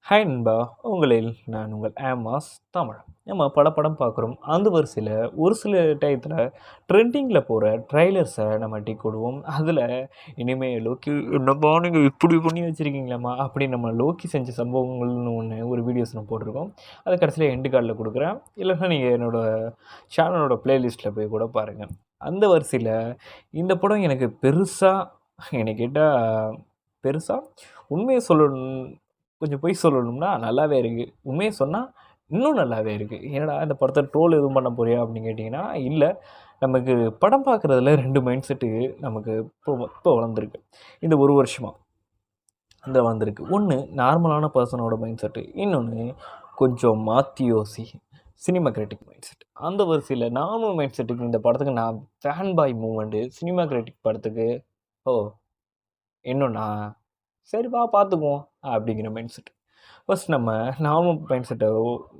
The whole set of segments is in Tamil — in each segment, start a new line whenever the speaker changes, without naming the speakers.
ஹாய் நண்பா! உங்களில் நான் உங்கள் ஆமாஸ் தமிழ். நம்ம பல படம் பார்க்குறோம். அந்த வரிசையில ஒரு சில டயத்துல ட்ரெண்டிங்கில போற ட்ரெய்லர்ஸ நம்ம டிக் விடுவோம். அதில இனிமே லோக்கி என்னப்பா நீங்க இப்படி பண்ணி வச்சிருக்கீங்களேம்மா! அப்படின்னு நம்ம லோக்கி செஞ்ச சம்பவங்கள்னு ஒண்ணு ஒரு வீடியோஸ் நான் போட்டிருக்கோம். அத கடைசியில எண்டு கார்ட்ல குடுக்குறேன். இல்லன்னா நீங்க என்னோட சேனலோட பிளேலிஸ்ட்ல போய் கூட பாருங்க. அந்த வரிசையில இந்த படம் எனக்கு பெருசா என்ன கேட்டா பெருசா உண்மைய சொல்லணும் கொஞ்சம் பொய் சொல்லணும்னா நல்லாவே இருக்கு. உண்மைய சொன்னா இன்னும் நல்லாவே இருக்கு. "என்னடா இந்த படத்த ட்ரோல் எதுவும் பண்ண போறியா?" அப்படின்னு கேட்டீங்கன்னா, இல்ல. நமக்கு படம் பார்க்குறதுல 2 மைண்ட் செட்டு நமக்கு இப்போ வளர்ந்துருக்கு. இந்த 1 வருஷமா வந்திருக்கு. ஒண்ணு நார்மலான பெர்சனோட மைண்ட் செட்டு. இன்னொன்னு கொஞ்சம் மாத்தி யோசி. Cinema critic mind set. அந்த வரிசையில நார்மல் மைண்ட் செட்டுக்கு இந்த படத்துக்கு நான் fan boy movement. Cinema critic படத்துக்கு, "ஓ! இன்னும்னா? சரி வா பார்த்துக்குவோம்." அப்படிங்கிற மைண்ட் செட். ஃபர்ஸ்ட் நம்ம நார்மல் மைண்ட் செட்ட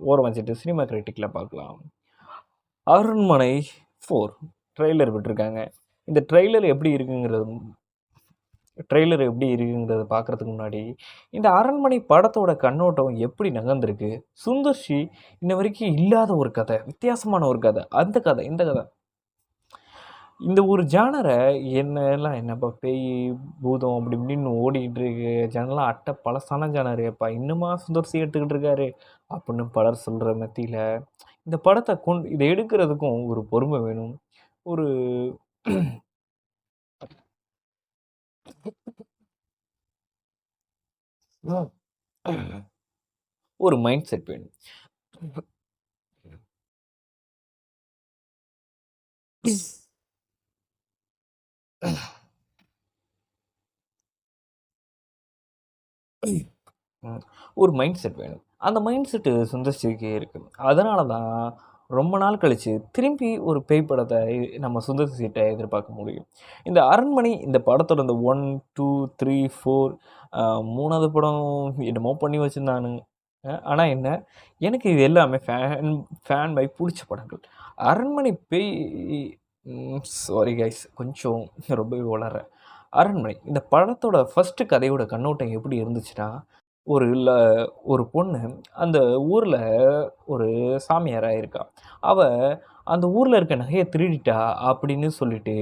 ஓரம் வச்சுட்டு சினிமா கிரிட்டிக்ல பார்க்கலாம். அரண்மனை 4 ட்ரெய்லர் விட்டுருக்காங்க. இந்த ட்ரெய்லர் எப்படி இருக்குங்கிறத பார்க்கறதுக்கு முன்னாடி, இந்த அரண்மனை படத்தோட கண்ணோட்டம் எப்படி நகர்ந்திருக்கு? சுந்தர் சி இன்ன வரைக்கும் இல்லாத ஒரு கதை, வித்தியாசமான ஒரு கதை. அந்த கதை, இந்த கதை. இந்த ஒரு ஜானர என்னப்பா பேய், பூதம் அப்படி இப்படின்னு ஓடிக்கிட்டு இருக்கு. ஜனலாம் பழசான ஜானர். "எப்பா இன்னுமா சுந்தர் சி எடுத்துக்கிட்டு இருக்காரு?" அப்படின்னு பலர் சொல்ற மத்தியில, இந்த படத்த இத எடுக்கிறதுக்கும் ஒரு பொறுமை வேணும். ஒரு ஒரு மைண்ட் செட் வேணும். ம். ஒரு மைண்ட் செட் வேணும். அந்த மைண்ட் செட்டு சுந்தர் சிக்கு இருக்கு. அதனால தான் ரொம்ப நாள் கழிச்சு திரும்பி ஒரு பேய் படத்த நம்ம சுந்தர் சிட்ட எதிர்பார்க்க முடியும். இந்த அரண்மனை இந்த படத்தோட இந்த 1, 2, 3, 4 3வது படம் என்னமோ பண்ணி வச்சிருந்தானுங்க. ஆனா என்ன, எனக்கு இது எல்லாமே ஃபேன் பை புடிச்ச படங்கள். அரண்மனை பேய் சாரி கைஸ் கொஞ்சம் ரொம்பவே ஒளர்றேன். அரண்மனை இந்த படத்தோட ஃபர்ஸ்ட் கதையோட கண்ணோட்டம் எப்படி இருந்துச்சுன்னா, ஒரு ல ஒரு பொண்ணு அந்த ஊர்ல ஒரு சாமியாரா இருக்கா. அவ அந்த ஊர்ல இருக்க நகைய திருடிட்டா அப்படின்னு சொல்லிட்டு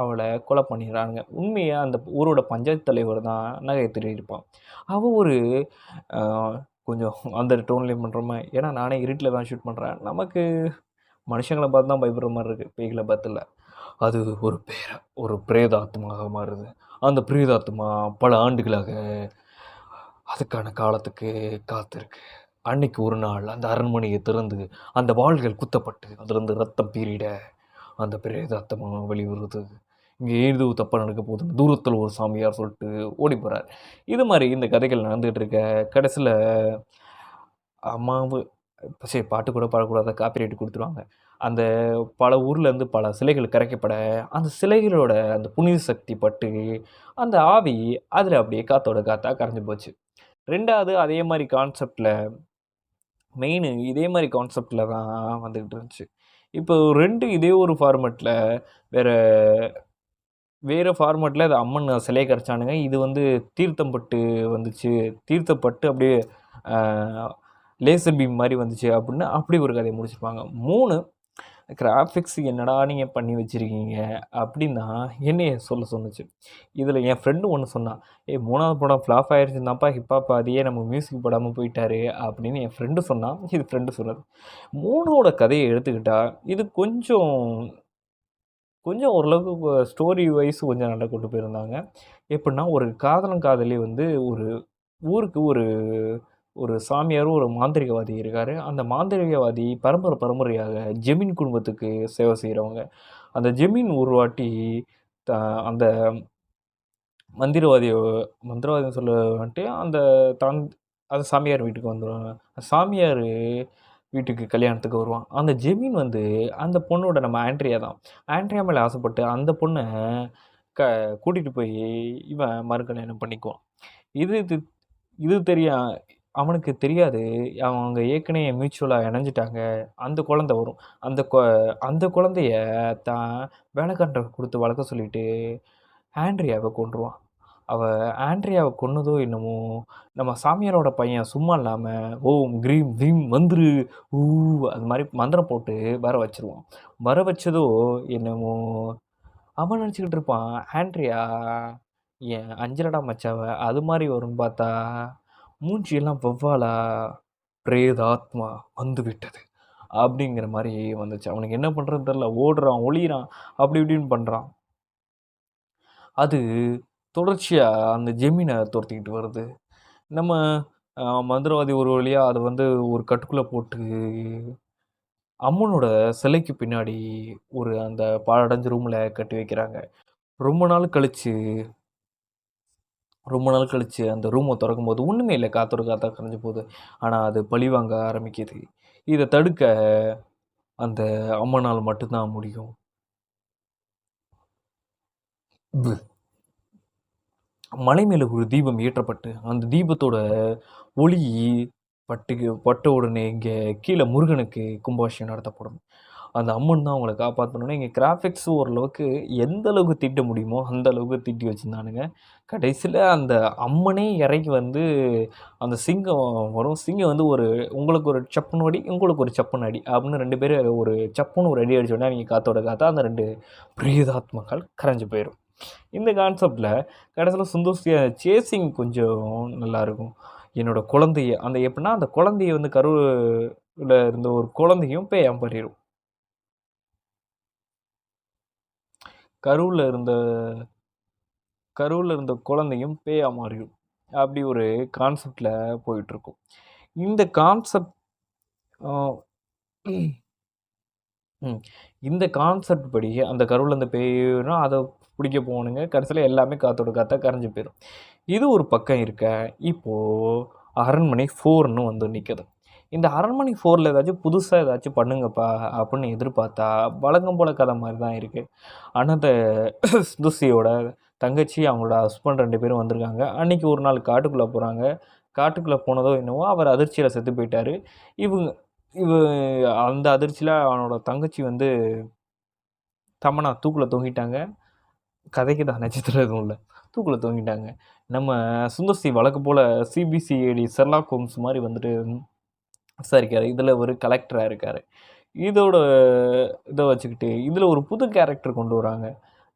அவள கொலை பண்ணிடுறானுங்க. உண்மையா அந்த ஊரோட பஞ்சாயத்து தலைவர் தான் நகைய திருடியிருப்பான். அவ ஒரு அ கொஞ்சம் அந்த டோன்லயே பண்றோமா, ஏன்னா நானே இருட்டுல தான் ஷூட் பண்றேன். நமக்கு மனுஷங்கள பார்த்து தான் பயப்படுற மாரி இருக்கு. பேய்கள பார்த்து இல்ல. அது ஒரு பிரேதாத்மாவா மாறுது. அந்த பிரேதாத்மா பல ஆண்டுகளாக அதுக்கான காலத்துக்கு காத்திருக்கு. அன்னைக்கு ஒரு நாள் அந்த அரண்மனைய திறந்து, அந்த வாள்கள் குத்தப்பட்டு, அதிலிருந்து ரத்தம் பீறிட, அந்த பிரேதாத்மா வெளிவருது. இங்க ஏதோ தப்பா நடக்க போதுன்னு தூரத்துல ஒரு சாமியார் சொல்ட்டு ஓடி போறாரு. இது மாரி இந்த கதைகள் நடந்துட்டு இருக்க, கடைசில அம்மாவு பாட்டு கூட பாடக்கூடாது. காப்பிரைட் குடுத்துருவாங்க. அந்த பல ஊர்லேருந்து பல சிலைகள் கரைக்கப்பட, அந்த சிலைகளோட அந்த புனித சக்தி பட்டு, அந்த ஆவி அதில அப்படியே காத்தோட காத்தா கரைஞ்சு போச்சு. 2வது அதே மாரி கான்செப்ட்ல இதே மாரி கான்செப்ட்ல தான் வந்துகிட்டு இருந்துச்சு. இப்போ 2 இதே ஒரு ஃபார்மட்ல வேற வேற ஃபார்மட்ல அது அம்மன் சிலைய கரைச்சானுங்க. இது வந்து தீர்த்தம் பட்டு வந்துச்சு. தீர்த்தப்பட்டு அப்படியே அ லேசர் பீம் மாரி வந்துச்சு அப்படின்னு அப்படி ஒரு கதைய முடிச்சிருப்பாங்க. 3 கிராபிக்ஸ் என்னடா நீங்க பண்ணி வச்சிருக்கீங்க? அப்படின்னு தான் என்னைய சொல்ல சொன்னுச்சு. இதில என் ஃப்ரெண்ட் ஒண்ணு சொன்னான். "ஏய் 3வது படம் ஃப்ளாப் ஆயிருச்சுன்னு தான்ப்பா ஹிப்ஹாப் ஆதியே நம்ம மியூசிக் போடாம போயிட்டாரு" அப்படின்னு என் ஃப்ரெண்ட் சொன்னான். இது ஃப்ரெண்ட் சொன்னது. 3வோட கதைய எடுத்துக்கிட்டா, இது கொஞ்சம் கொஞ்சம் ஓரளவுக்கு ஸ்டோரி வைஸ் கொஞ்சம் நல்லா கொண்டு போயிருந்தாங்க. எப்புட்ன்னா, ஒரு காதலன், காதலி வந்து ஒரு ஊருக்கு ஒரு ஒரு சாமியாரும், ஒரு மாந்திரீகவாதி இருக்காரு. அந்த மாந்திரீகவாதி பரம்பரையாக ஜெமின் குடும்பத்துக்கு சேவை செய்றவங்க. அந்த ஜெமின் ஒரு வாட்டி த அந்த மந்திரவாதிய மந்திரவாதின்னு சொல்ல வந்துட்டு, தன் அந்த சாமியார் வீட்டுக்கு வந்துருவாங்க. சாமியாரு வீட்டுக்கு கல்யாணத்துக்கு வருவான். அந்த ஜெமீன் வந்து அந்த பொண்ணோட நம்ம ஆண்ட்ரியா தான். ஆண்ட்ரியா மேல ஆசைப்பட்டு அந்த பொண்ண க கூட்டிட்டு போய் இவன் மறுகல்யாணம் பண்ணிக்குவான். இது இது இது தெரியா அவனுக்கு தெரியாது. அவங்க ஏற்கனவே மியூச்சுவலா இணஞ்சுட்டாங்க. அந்த குழந்தை வரும். அந்த கொ அந்த குழந்தைய தான் வேலைக்காரன்ட்ட குடுத்து வளர்க்க சொல்லிட்டு ஆண்ட்ரியாவ கொன்றுவான். அவ ஆண்ட்ரியாவ கொன்னதோ என்னமோ, நம்ம சாமியாரோட பையன் சும்மா இல்லாம, ஓம் கிரீம் பீம் வந்துரு ஊ அது மாரி மந்திரம் போட்டு வர வச்சுருவான். வர வச்சதோ என்னமோ, அவன் நெனச்சுக்கிட்டு இருப்பான், ஆண்ட்ரியா என் அஞ்சலடா மச்சாவ அது மாரி வரும்ன்னு பார்த்தா, மூஞ்சியெல்லாம் வௌவாலா, பிரேதாத்மா வந்துவிட்டது. அப்படிங்கிற மாரி வந்துச்சு. அவனுக்கு என்ன பண்றதுன்னு தெரியல. ஓடுறான், ஒளியிறான், அப்படி இப்படின்னு பண்றான். அது தொடர்ச்சியா அந்த ஜெமின தொரத்திக்கிட்டு வருது. நம்ம மந்திரவாதி ஒரு வழியா அத வந்து ஒரு கட்டுக்குள்ள போட்டு, அம்மனோட சிலைக்கு பின்னாடி ஒரு அந்த பாழடைஞ்ச ரூம்ல கட்டி வைக்கிறாங்க. ரொம்ப நாள் கழிச்சு ரொம்ப நாள் கழிச்சு அந்த ரூம தொறக்கும்போது ஒண்ணுமே இல்ல. காத்தோட காத்தா கரைஞ்சு போது. ஆனா அது பழிவாங்க ஆரம்பிக்குது. இத தடுக்க அந்த அம்மனால மட்டும் தான் முடியும். மலை மேல ஒரு தீபம் ஏற்றப்பட்டு, அந்த தீபத்தோட ஒளி பட்ட உடனே இங்க கீழ முருகனுக்கு கும்பாபிஷேகம் நடத்தப்படும். அந்த அம்மன் தான் அவங்கள காப்பாத்தணும்னு இங்க கிராபிக்ஸ் ஓரளவுக்கு எந்த அளவுக்கு தீட்ட முடியுமோ, அந்த அளவுக்கு தீட்டி வச்சிருந்தானுங்க. கடைசில அந்த அம்மனே இறங்கி வந்து அந்த சிங்கம் வரும். சிங்கம் வந்து ஒரு உங்களுக்கு ஒரு சப்புன்னு அடி, உங்களுக்கு ஒரு சப்புன்னு அடி அப்படின்னு 2 பேரும் ஒரு சப்புன்னு ஒரு அடி அடிச்ச உடனே அவிங்க காத்தோட காத்தா அந்த 2 பிரேதாத்மாக்கள் கரைஞ்சு போயிரும். இந்த கான்செப்ட்ல கடைசியில சுந்தோஷிய சேசிங் கொஞ்சம் நல்லாயிருக்கும். என்னோட குழந்தைய அந்த எப்புட்ன்னா, அந்த குழந்தைய வந்து கருவுல இருந்த ஒரு குழந்தையும் பேயா மாறிரும். கருவுல இருந்த கருவுல இருந்த குழந்தையும் பேயா மாறிரும். அப்படி ஒரு கான்செப்ட்ல போயிட்டுருக்கும். இந்த கான்செப்ட் ஆ ம். இந்த கான்செப்ட் படி அந்த கருவுல இருந்த பேயும் அத பிடிக்க போவானுங்க. கடைசியில எல்லாமே காத்தோட காத்தா கரைஞ்சு போயிரும். இது ஒரு பக்கம் இருக்க, இப்போ அரண்மனை 4ன்னு வந்து நிக்குது. இந்த அரண்மனை 4ல ஏதாச்சும் புதுசா ஏதாச்சும் பண்ணுங்கப்பா அப்படின்னு எதிர்பார்த்தா, வழக்கம் போல கதை மாரி தான் இருக்கு. ஆனா இந்த துசியோட தங்கச்சி, அவங்களோட ஹஸ்பண்ட் 2 பேரும் வந்திருக்காங்க. அன்னைக்கு ஒரு நாள் காட்டுக்குள்ள போறாங்க. காட்டுக்குள்ள போனதோ என்னவோ, அவர் அதிர்ச்சியில செத்து போயிட்டாரு. இவங்க இவ அந்த அதிர்ச்சியில அவனோட தங்கச்சி வந்து தமன்னா தூக்குல தொங்கிட்டாங்க. கதைக்கு தான் நட்சத்திரம் எதுவும் இல்ல. தூக்குல தொங்கிட்டாங்க. நம்ம சுந்தர் சி வழக்கம் போல சிபிசிஐடி ஷெர்லாக் ஹோம்ஸ் மாரி வந்துட்டு விசாரிக்காரு. இதுல ஒரு கலெக்டரா இருக்காரு. இதோட இத வச்சுக்கிட்டு, இதுல ஒரு புது கேரக்டர் கொண்டு வராங்க.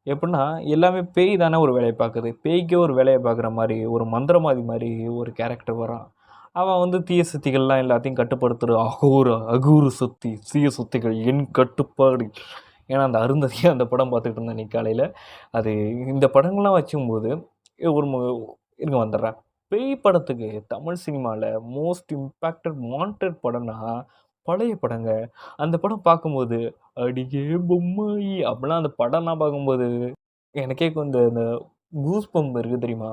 எப்புட்ன்னா, எல்லாமே பேய் தானே ஒரு வேலைய பாக்குது. பேய்க்கே ஒரு வேலைய பாக்குற மாரி, ஒரு மந்திரவாதி மாரி ஒரு கேரக்டர் வரான். அவன் வந்து தீய சக்திகள்லாம் எல்லாத்தையும் கட்டுப்படுத்துற அகோர அகூர சக்தி, தீய சக்திகள் என் கட்டுப்பாடு. ஏன்னா, அந்த அருந்ததிய அந்த படம் பாத்துக்கிட்டு இருந்தேன் இன்னைக்கு காலையில. அது இந்த படங்கள்லாம் வச்சுக்கும்போது, ஒரு இருங்க வந்துர்றேன். பேய் படத்துக்கு தமிழ் சினிமால மோஸ்ட் இம்பாக்டட் வாண்டட் படம்னா, பழைய படங்க. அந்த படம் பார்க்கும்போது, "அடியே பொம்மாயி" அப்பலாம் அந்த படம்லாம் பார்க்கும்போது, எனக்கே கொஞ்சம் இந்த கூஸ் பம்ப் இருக்கு தெரியுமா?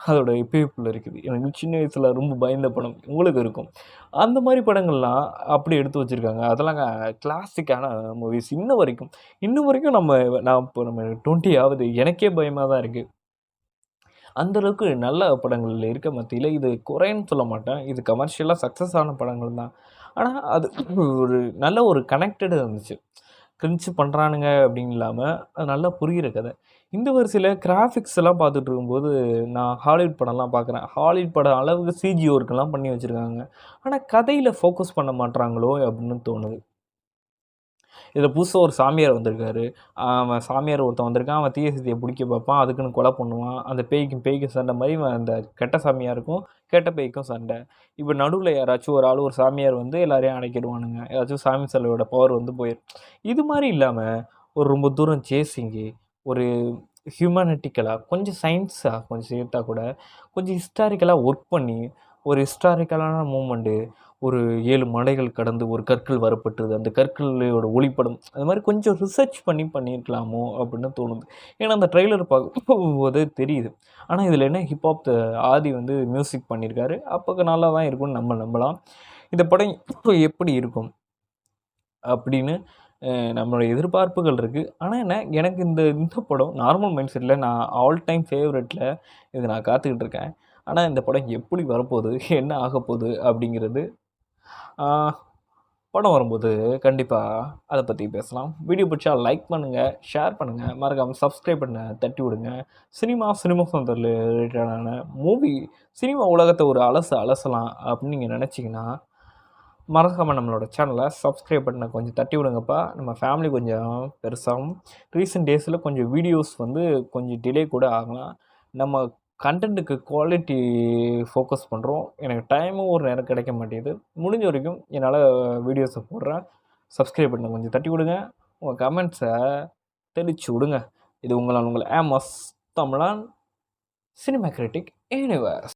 அதோட எஃபெக்ட்ல இருக்குது. எனக்கு சின்ன வயசுல ரொம்ப பயந்த படம். உங்களுக்கு இருக்கும். அந்த மாரி படங்கள்லாம் அப்படி எடுத்து வச்சிருக்காங்க. அதெல்லாம் கிளாசிக்கான மூவிஸ் இன்ன வரைக்கும் நான் இப்போ நம்ம 20 ஆகுது. எனக்கே பயமா தான் இருக்கு. அந்த அளவுக்கு நல்ல படங்கள் இருக்க மத்தியில, இது குறைன்னு சொல்ல மாட்டேன். இது கமர்ஷியலா சக்சஸ் ஆன படங்கள் தான். ஆனா, அது ஒரு நல்ல ஒரு கனெக்டட் இருந்துச்சு. கிரின்ஜ் பண்றானுங்க அப்படின்னு இல்லாம, அது நல்லா புரியிற கதை. இந்த வரிசையில கிராபிக்ஸ் எல்லாம் பார்த்துட்டு இருக்கும்போது, நான் ஹாலிவுட் படம்லாம் பார்க்குறேன். ஹாலிவுட் படம் அளவுக்கு சிஜி ஒர்க்லாம் பண்ணி வச்சிருக்காங்க. ஆனா, கதையில ஃபோக்கஸ் பண்ண மாட்றாங்களோ அப்படின்னு தோணுது. இதில புதுசா ஒரு சாமியார் வந்திருக்காரு. அவன் சாமியார் ஒருத்தன் வந்திருக்கான். அவன் தீய சக்திய புடிக்க பார்ப்பான். அதுக்குன்னு கொலை பண்ணுவான். அந்த பேய்க்கும் பேய்க்கும் சண்டை மாரி இவன் அந்த கெட்ட சாமியாருக்கும், கெட்ட பேய்க்கும் சண்டை. இப்ப நடுவுல யாராச்சும் ஒரு ஆளு ஒரு சாமியார் வந்து எல்லாரையும் அடக்கிடுவானுங்க. ஏதாச்சும் சாமி சிலையோட பவர் வந்து போயிரும். இது மாரி இல்லாம, ஒரு ரொம்ப தூரம் சேசிங்கு, ஒரு ஹியூமனிட்டிக்கலா, கொஞ்சம் சயின்ஸா கொஞ்சம் சேர்த்தா கூட, கொஞ்சம் ஹிஸ்டாரிக்கலா ஒர்க் பண்ணி, ஒரு ஹிஸ்டாரிக்கலான மூவ்மெண்ட் ஒரு 7 மலைகள் கடந்து ஒரு கற்கள் வரப்பட்டது. அந்த கற்களோட ஒளிப்படம். அது மாரி கொஞ்சம் ரிசர்ச் பண்ணி பண்ணியிருக்கலாமோ! அப்படின்னு தோணுது. ஏன்னா, அந்த ட்ரெய்லர் பார்க்கும்போதே தெரியுது. ஆனா, இதில என்ன ஹிப்ஹாப் ஆதி வந்து மியூசிக் பண்ணியிருக்காரு. அப்ப நல்லா தான் இருக்கும்னு நம்ம நம்பலாம். இந்த படம் எப்படி இருக்கும்? அப்படின்னு நம்மளுடைய எதிர்பார்ப்புகள் இருக்கு. ஆனா என்ன, எனக்கு இந்த இந்த படம் நார்மல் மைண்ட் செட்ல நான் ஆல் டைம் ஃபேவரைட்ல இத நான் காத்துக்கிட்டு இருக்கேன். ஆனா, இந்த படம் எப்படி வரப்போது? என்ன ஆகப்போது? அப்படிங்கிறது ஆ படம் வரும்போது கண்டிப்பா அத பத்தி பேசலாம். வீடியோ பிடிச்சா லைக் பண்ணுங்க, ஷேர் பண்ணுங்க, மறக்காம சப்ஸ்கிரைப் பண்ண தட்டி விடுங்க. சினிமா சம்பந்தம் ரிலேட்டடான மூவி, சினிமா உலகத்த ஒரு அலசலாம் அப்படின்னு நீங்க நெனச்சீங்கன்னா, மறக்காம நம்மளோட சேனல சப்ஸ்கிரைப் பட்டன கொஞ்சம் தட்டி விடுங்கப்பா. நம்ம ஃபேமிலி கொஞ்சம் பெருசாகும். ரீசென்ட் டேஸ்ல கொஞ்சம் வீடியோஸ் வந்து கொஞ்சம் டிலே கூட ஆகலாம். நம்ம கன்டென்ட்‌டுக்கு குவாலிட்டி ஃபோக்கஸ் பண்றோம். எனக்கு டைமும் ஒரு நேரம் கிடைக்க மாட்டேங்குது. முடிஞ்ச வரைக்கும் என்னால வீடியோஸ போடுறேன். சப்ஸ்கிரைப் பட்டன கொஞ்சம் தட்டி விடுங்க. உங்க கமெண்ட்ஸ தெளிச்சு விடுங்க. இது உங்கள் எம்.எஸ். தமிழன் சினிமா கிரிட்டிக் யூனிவர்ஸ்.